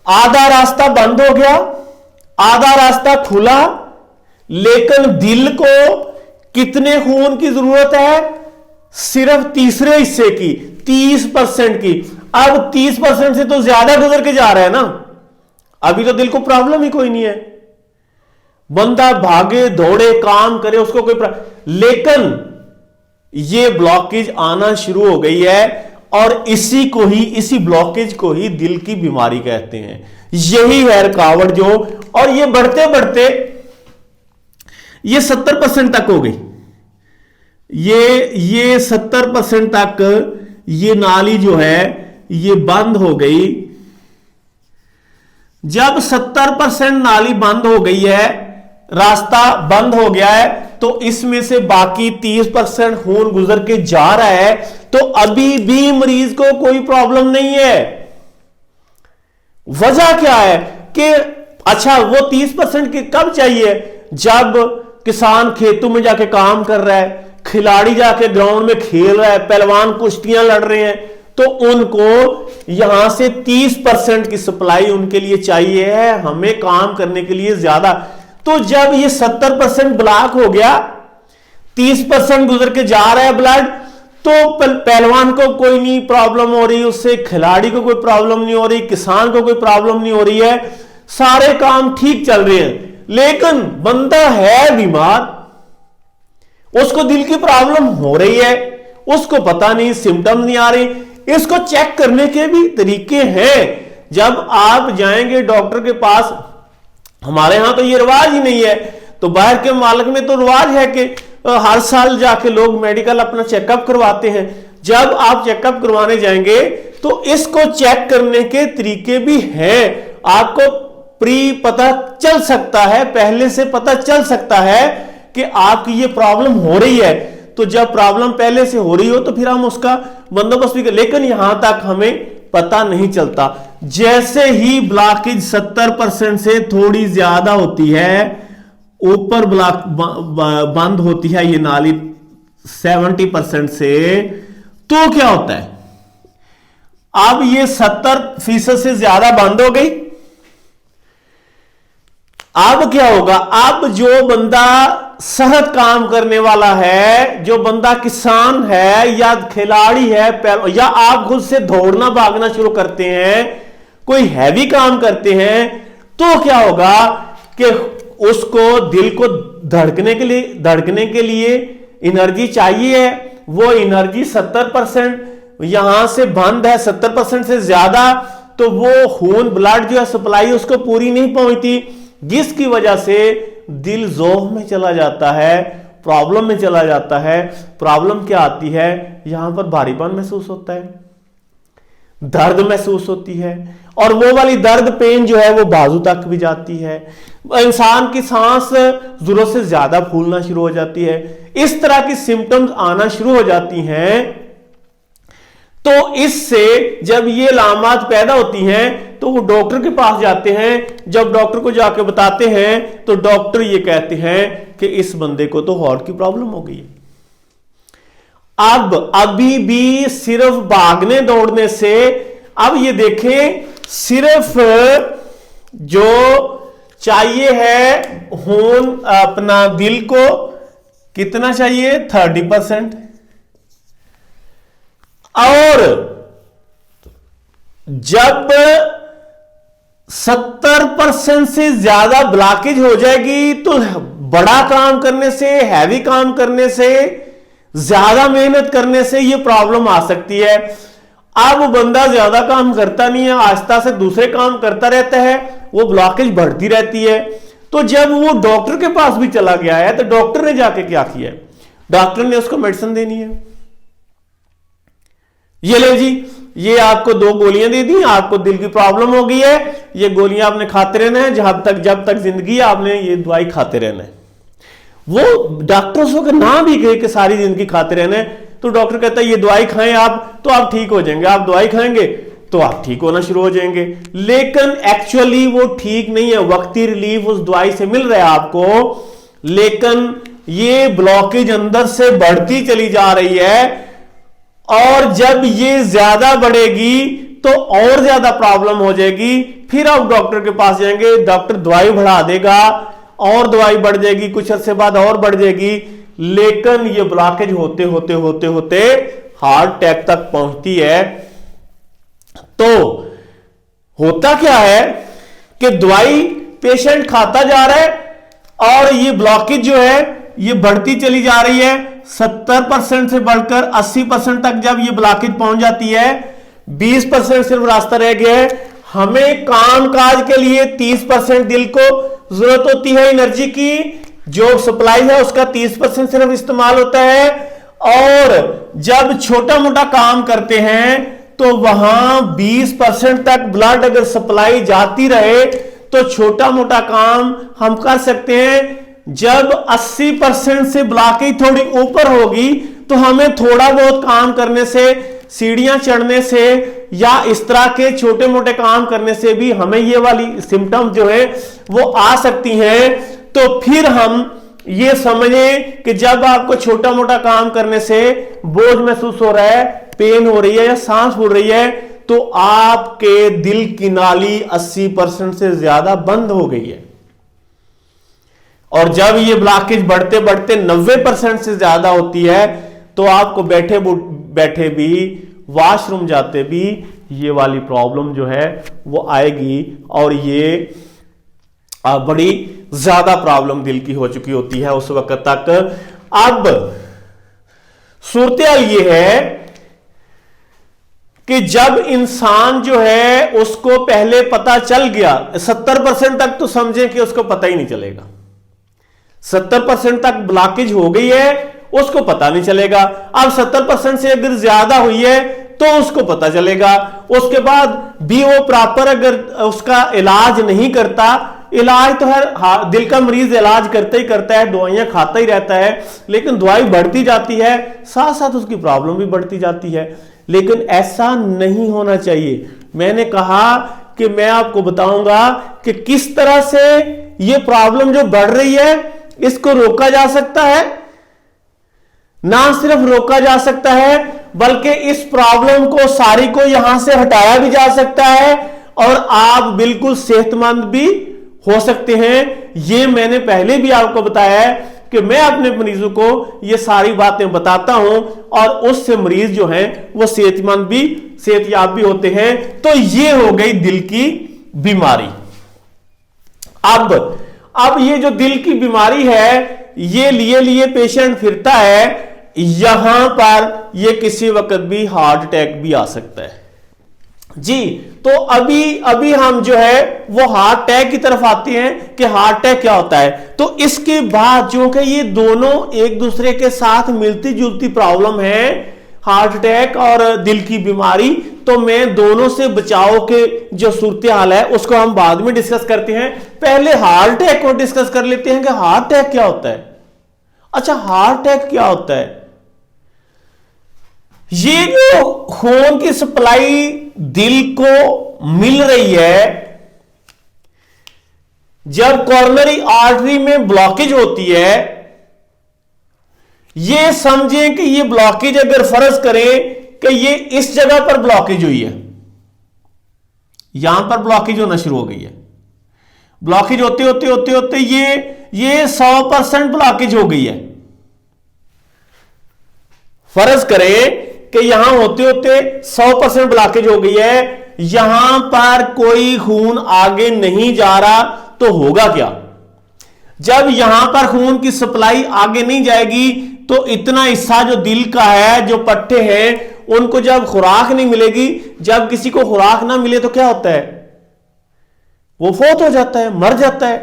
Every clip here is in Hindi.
आधा रास्ता बंद हो गया, आधा रास्ता खुला, लेकिन दिल को कितने खून की जरूरत है? सिर्फ तीसरे हिस्से की, 30% की। अब 30% से तो ज्यादा गुजर के जा रहा है ना, अभी तो दिल को प्रॉब्लम ही कोई नहीं है। बंदा भागे दौड़े काम करे, उसको कोई लेकिन ये ब्लॉकेज आना शुरू हो गई है, और इसी ब्लॉकेज को ही दिल की बीमारी कहते हैं। यही है रुकावट जो, और ये बढ़ते बढ़ते ये 70% तक हो गई। ये 70% तक ये नाली जो है ये बंद हो गई। जब 70% नाली बंद हो गई है, रास्ता बंद हो गया है, तो इसमें से बाकी 30% खून गुजर के जा रहा है, तो अभी भी मरीज को कोई प्रॉब्लम नहीं है। वजह क्या है कि अच्छा वो 30% की कब चाहिए? जब किसान खेतों में जाके काम कर रहा है, खिलाड़ी जाके ग्राउंड में खेल रहा है, पहलवान कुश्तियां लड़ रहे हैं, तो उनको यहां से 30% की सप्लाई उनके लिए चाहिए है, हमें काम करने के लिए ज्यादा। तो जब ये 70% ब्लॉक हो गया, 30% गुजर के जा रहा है ब्लड, तो पहलवान को कोई नहीं प्रॉब्लम हो रही, उससे खिलाड़ी को कोई प्रॉब्लम नहीं हो रही, किसान को कोई प्रॉब्लम नहीं हो रही है, सारे काम ठीक चल रहे हैं। लेकिन बंदा है बीमार, उसको दिल की प्रॉब्लम हो रही है, उसको पता नहीं, सिम्टम नहीं आ रही। इसको चेक करने के भी तरीके हैं। जब आप जाएंगे डॉक्टर के पास, हमारे यहां तो ये रिवाज ही नहीं है, तो बाहर के मालिक में तो रिवाज है कि हर साल जाके लोग मेडिकल अपना चेकअप करवाते हैं। जब आप चेकअप करवाने जाएंगे तो इसको चेक करने के तरीके भी हैं। आपको प्री पता चल सकता है, पहले से पता चल सकता है कि आपकी ये प्रॉब्लम हो रही है। तो जब प्रॉब्लम पहले से हो रही हो तो फिर हम उसका बंदोबस्त भी कर, लेकिन यहां तक हमें पता नहीं चलता। जैसे ही ब्लॉकेज 70% से थोड़ी ज्यादा होती है, ऊपर ब्लॉक बंद होती है ये नाली 70% से, तो क्या होता है? अब ये 70% से ज्यादा बंद हो गई। अब क्या होगा? अब जो बंदा सहत काम करने वाला है, जो बंदा किसान है या खिलाड़ी है, या आप खुद से दौड़ना भागना शुरू करते हैं, कोई हैवी काम करते हैं, तो क्या होगा कि उसको दिल को धड़कने के लिए एनर्जी चाहिए है। वो एनर्जी 70% यहां से बंद है, 70% से ज्यादा, तो वो खून ब्लड जो है सप्लाई उसको पूरी नहीं पहुंचती, जिसकी वजह से दिल ज़ोफ में चला जाता है, प्रॉब्लम में चला जाता है। प्रॉब्लम क्या आती है? यहां पर भारीपन महसूस होता है, दर्द महसूस होती है, और वो वाली दर्द पेन जो है वो बाजू तक भी जाती है। इंसान की सांस जरूरत से ज्यादा फूलना शुरू हो जाती है। इस तरह की सिम्टम्स आना शुरू हो जाती हैं। तो इससे जब ये लामात पैदा होती हैं तो वो डॉक्टर के पास जाते हैं। जब डॉक्टर को जाके बताते हैं तो डॉक्टर ये कहते हैं कि इस बंदे को तो हार्ट की प्रॉब्लम हो गई है। अब अभी भी सिर्फ भागने दौड़ने से, अब ये देखें, सिर्फ जो चाहिए है खून अपना दिल को कितना चाहिए? 30%। और जब 70% से ज्यादा ब्लॉकेज हो जाएगी तो बड़ा काम करने से, हैवी काम करने से, ज्यादा मेहनत करने से ये प्रॉब्लम आ सकती है। अब बंदा ज्यादा काम करता नहीं है, आस्था से दूसरे काम करता रहता है, वो ब्लॉकेज बढ़ती रहती है। तो जब वो डॉक्टर के पास भी चला गया है तो डॉक्टर ने जाके क्या किया है? डॉक्टर ने उसको मेडिसिन देनी है। ये ले जी, ये आपको 2 गोलियां दे दी, आपको दिल की प्रॉब्लम हो गई है, ये गोलियां आपने खाते रहना है, जब तक जिंदगी है आपने ये दवाई खाते रहना है। वो डॉक्टर उसको ना भी कहे कि सारी जिंदगी खाते रहना है, तो डॉक्टर कहता है ये दवाई खाएं आप तो आप ठीक हो जाएंगे, आप दवाई खाएंगे तो आप ठीक होना शुरू हो जाएंगे। लेकिन एक्चुअली वो ठीक नहीं है। वक्ती रिलीफ उस दवाई से मिल रहा है आपको, लेकिन ये ब्लॉकेज अंदर से बढ़ती चली जा रही है, और जब ये ज्यादा बढ़ेगी तो और ज्यादा प्रॉब्लम हो जाएगी। फिर आप डॉक्टर के पास जाएंगे, डॉक्टर दवाई बढ़ा देगा और दवाई बढ़ जाएगी, कुछ अरसे बाद और बढ़ जाएगी, लेकिन ये ब्लॉकेज होते होते होते होते हार्ट अटैक तक पहुंचती है। तो होता क्या है कि दवाई पेशेंट खाता जा रहा है और ये ब्लॉकेज जो है ये बढ़ती चली जा रही है। 70% से बढ़कर 80% तक जब ये ब्लॉकेज पहुंच जाती है, 20% सिर्फ रास्ता रह गया है। हमें काम काज के लिए 30% दिल को जरूरत होती है एनर्जी की, जो सप्लाई है उसका 30% सिर्फ इस्तेमाल होता है। और जब छोटा मोटा काम करते हैं तो वहां 20% तक ब्लड अगर सप्लाई जाती रहे तो छोटा मोटा काम हम कर सकते हैं। जब 80% से ब्लॉकेज थोड़ी ऊपर होगी तो हमें थोड़ा बहुत काम करने से, सीढ़ियां चढ़ने से या इस तरह के छोटे मोटे काम करने से भी हमें ये वाली सिम्टम जो है वो आ सकती हैं। तो फिर हम ये समझें कि जब आपको छोटा मोटा काम करने से बोझ महसूस हो रहा है, पेन हो रही है या सांस फूल रही है, तो आपके दिल की नाली 80% से ज्यादा बंद हो गई है। और जब ये ब्लॉकेज बढ़ते बढ़ते 90% से ज्यादा होती है तो आपको बैठे बैठे भी, वॉशरूम जाते भी ये वाली प्रॉब्लम जो है वो आएगी। और ये बड़ी ज्यादा प्रॉब्लम दिल की हो चुकी होती है उस वक्त तक। अब सूरत ये है कि जब इंसान जो है उसको पहले पता चल गया, 70% तक तो समझें कि उसको पता ही नहीं चलेगा। 70% तक ब्लॉकेज हो गई है, उसको पता नहीं चलेगा। अब 70% से अगर ज्यादा हुई है तो उसको पता चलेगा। उसके बाद भी वो प्रॉपर अगर उसका इलाज नहीं करता, इलाज तो हर दिल का मरीज इलाज करता ही करता है, दवाइयां खाता ही रहता है, लेकिन दवाई बढ़ती जाती है, साथ साथ उसकी प्रॉब्लम भी बढ़ती जाती है। लेकिन ऐसा नहीं होना चाहिए। मैंने कहा कि मैं आपको बताऊंगा कि किस तरह से ये प्रॉब्लम जो बढ़ रही है इसको रोका जा सकता है। ना सिर्फ रोका जा सकता है बल्कि इस प्रॉब्लम को सारी को यहां से हटाया भी जा सकता है और आप बिल्कुल सेहतमंद भी हो सकते हैं। ये मैंने पहले भी आपको बताया है कि मैं अपने मरीजों को ये सारी बातें बताता हूं और उससे मरीज जो हैं वो सेहतमंद भी, सेहतयाब भी होते हैं। तो ये हो गई दिल की बीमारी। अब ये जो दिल की बीमारी है ये लिए लिए पेशेंट फिरता है, यहां पर ये किसी वक्त भी हार्ट अटैक भी आ सकता है जी। तो अभी हम जो है वो हार्ट अटैक की तरफ आते हैं कि हार्ट अटैक क्या होता है। तो इसके बाद जो कि ये दोनों एक दूसरे के साथ मिलती जुलती प्रॉब्लम है, हार्ट अटैक और दिल की बीमारी, तो मैं दोनों से बचाव के जो सूरत हाल है उसको हम बाद में डिस्कस करते हैं। पहले हार्ट अटैक को डिस्कस कर लेते हैं कि हार्ट अटैक क्या होता है। अच्छा, हार्ट अटैक क्या होता है? ये जो खून की सप्लाई दिल को मिल रही है, जब कॉर्नरी आर्टरी में ब्लॉकेज होती है, ये समझें कि ये ब्लॉकेज अगर फर्ज करें कि ये इस जगह पर ब्लॉकेज हुई है, यहां पर ब्लॉकेज होना शुरू हो गई है, ब्लॉकेज होते होते होते होते ये 100% ब्लॉकेज हो गई है। फर्ज करें कि यहां होते होते 100% ब्लॉकेज हो गई है, यहां पर कोई खून आगे नहीं जा रहा, तो होगा क्या? जब यहां पर खून की सप्लाई आगे नहीं जाएगी तो इतना हिस्सा जो दिल का है, जो पट्टे हैं, उनको जब खुराक नहीं मिलेगी, जब किसी को खुराक ना मिले तो क्या होता है? वो फौत हो जाता है, मर जाता है।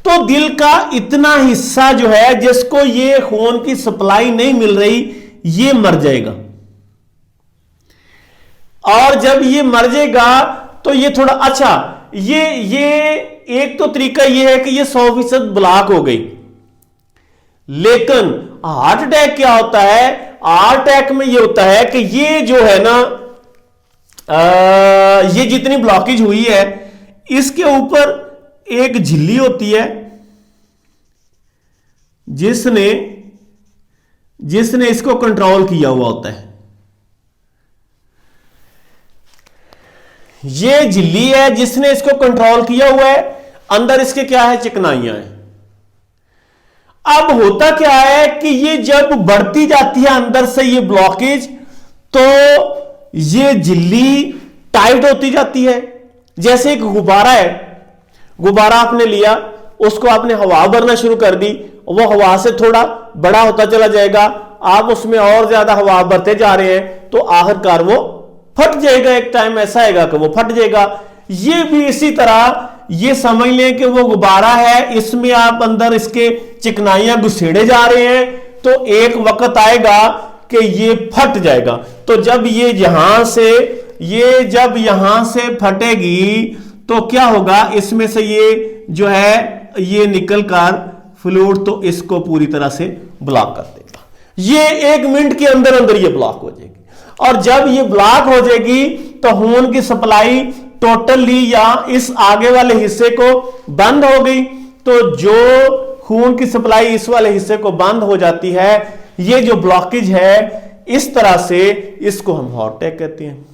तो दिल का इतना हिस्सा जो है जिसको ये खून की सप्लाई नहीं मिल रही, ये मर जाएगा। और जब ये मर जाएगा तो ये थोड़ा, अच्छा, ये एक तो तरीका ये है कि ये 100% ब्लॉक हो गई। लेकिन हार्ट अटैक क्या होता है? हार्ट अटैक में ये होता है कि ये जो है ना, ये जितनी ब्लॉकेज हुई है इसके ऊपर एक झिल्ली होती है जिसने इसको कंट्रोल किया हुआ होता है। ये झिल्ली है जिसने इसको कंट्रोल किया हुआ है, अंदर इसके क्या है, चिकनाइयां हैं। अब होता क्या है कि ये जब बढ़ती जाती है अंदर से ये ब्लॉकेज, तो ये झिल्ली टाइट होती जाती है। जैसे एक गुब्बारा है, गुब्बारा आपने लिया, उसको आपने हवा भरना शुरू कर दी, वो हवा से थोड़ा बड़ा होता चला जाएगा, आप उसमें और ज्यादा हवा भरते जा रहे हैं, तो आखिरकार वो फट जाएगा। एक टाइम ऐसा आएगा कि वो फट जाएगा। ये भी इसी तरह, ये समझ लें कि वो गुब्बारा है, इसमें आप अंदर इसके चिकनाइयां घुसेड़े जा रहे हैं, तो एक वक्त आएगा कि ये फट जाएगा। तो जब ये जब यहां से फटेगी तो क्या होगा, इसमें से ये जो है ये निकल कर फ्लूइड तो इसको पूरी तरह से ब्लॉक कर देगा। ये 1 मिनट के अंदर अंदर ये ब्लॉक हो जाएगी। और जब ये ब्लॉक हो जाएगी तो खून की सप्लाई टोटली या इस आगे वाले हिस्से को बंद हो गई। तो जो खून की सप्लाई इस वाले हिस्से को बंद हो जाती है, ये जो ब्लॉकेज है, इस तरह से इसको हम हार्ट अटैक कहते हैं।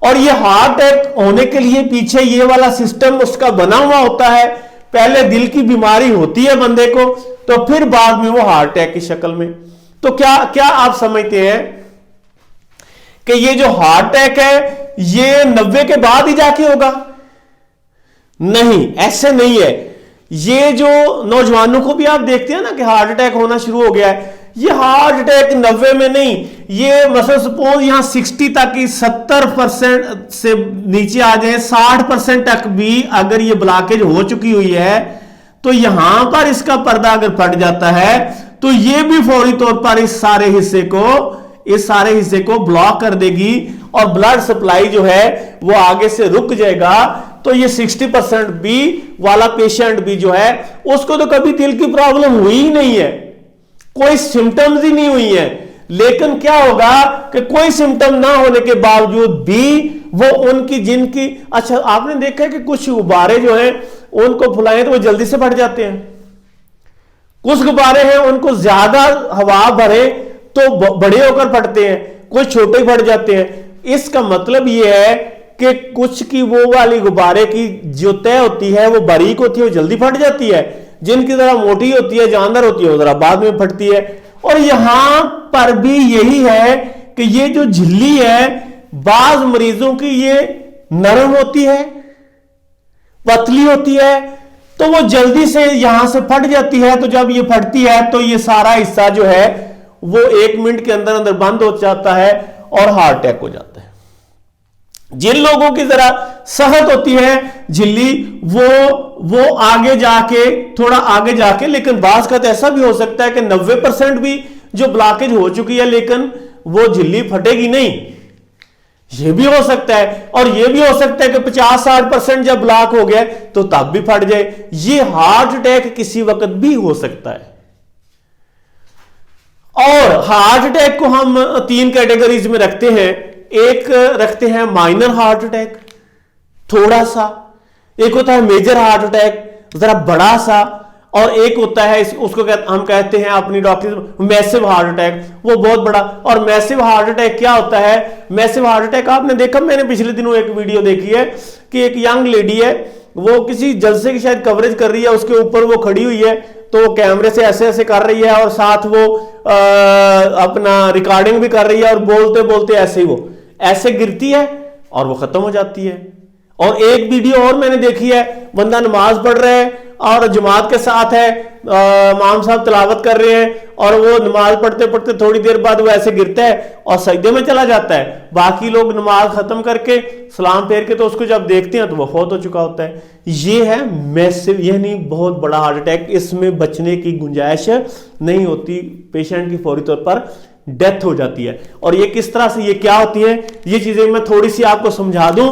और ये हार्ट अटैक होने के लिए पीछे ये वाला सिस्टम उसका बना हुआ होता है। पहले दिल की बीमारी होती है बंदे को, तो फिर बाद में वो हार्ट अटैक की शक्ल में। तो क्या क्या आप समझते हैं कि ये जो हार्ट अटैक है ये 90 के बाद ही जाके होगा? नहीं, ऐसे नहीं है। ये जो नौजवानों को भी आप देखते हैं ना कि हार्ट अटैक होना शुरू हो गया है, ये हार्ट अटैक 90 में नहीं, ये मतलब सपोज यहां 60 तक की 70% से नीचे आ जाए, 60% तक भी अगर ये ब्लॉकेज हो चुकी हुई है, तो यहां पर इसका पर्दा अगर फट जाता है तो ये भी फौरी तौर पर इस सारे हिस्से को ब्लॉक कर देगी और ब्लड सप्लाई जो है वो आगे से रुक जाएगा। तो ये 60% बी वाला पेशेंट भी जो है उसको तो कभी दिल की प्रॉब्लम हुई ही नहीं है, कोई सिम्टम्स ही नहीं हुई है। लेकिन क्या होगा कि कोई सिम्टम ना होने के बावजूद भी वो उनकी जिनकी, अच्छा आपने देखा है कि कुछ गुब्बारे जो हैं उनको फुलाएं तो वो जल्दी से फट जाते हैं, कुछ गुब्बारे हैं उनको ज्यादा हवा भरे तो बड़े होकर फटते हैं, कुछ छोटे फट जाते हैं। इसका मतलब यह है कि कुछ की वो वाली गुब्बारे की जो तय होती है वो बारीक होती है, वो जल्दी फट जाती है, जिनकी जरा मोटी होती है, जानदार होती है, वो जरा बाद में फटती है। और यहां पर भी यही है कि ये जो झिल्ली है बाज मरीजों की ये नरम होती है, पतली होती है, तो वो जल्दी से यहां से फट जाती है। तो जब ये फटती है तो ये सारा हिस्सा जो है वो 1 मिनट के अंदर अंदर बंद हो जाता है और हार्ट अटैक हो जाता है। जिन लोगों की जरा सख्त होती है झिल्ली, वो आगे जाके, थोड़ा आगे जाके, लेकिन बाज का तो ऐसा भी हो सकता है कि 90% भी जो ब्लॉकेज हो चुकी है लेकिन वो झिल्ली फटेगी नहीं, ये भी हो सकता है। और ये भी हो सकता है कि 50-60% जब ब्लॉक हो गया तो तब भी फट जाए। ये हार्ट अटैक किसी वक्त भी हो सकता है। और हार्ट अटैक को हम 3 कैटेगरीज में रखते हैं। एक रखते हैं माइनर हार्ट अटैक, थोड़ा सा, एक होता है मेजर हार्ट अटैक, जरा बड़ा सा, और एक होता है उसको हम कहते हैं अपनी डॉक्टर मैसिव हार्ट अटैक, वो बहुत बड़ा। और मैसिव हार्ट अटैक क्या होता है? मैसिव हार्ट अटैक आपने देखा, मैंने पिछले दिनों एक वीडियो देखी है कि एक यंग लेडी है, वो किसी जलसे की शायद कवरेज कर रही है, उसके ऊपर वो खड़ी हुई है, तो कैमरे से ऐसे ऐसे कर रही है और साथ वो अपना रिकॉर्डिंग भी कर रही है और बोलते बोलते ऐसे ही वो ऐसे गिरती है और वो खत्म हो जाती है। और एक वीडियो और मैंने देखी है, बंदा नमाज पढ़ रहा है और जमात के साथ है, इमाम साहब तिलावत कर रहे हैं और वो नमाज पढ़ते पढ़ते थोड़ी देर बाद वो ऐसे गिरता है और सजदे में चला जाता है। बाकी लोग नमाज खत्म करके सलाम फेर के तो उसको जब देखते हैं तो वो फौत हो चुका होता है। ये है मैसिव, यानी बहुत बड़ा हार्ट अटैक। इसमें बचने की गुंजाइश नहीं होती, पेशेंट की फौरी तौर पर डेथ हो जाती है। और ये किस तरह से, ये क्या होती है, ये चीजें मैं थोड़ी सी आपको समझा दूं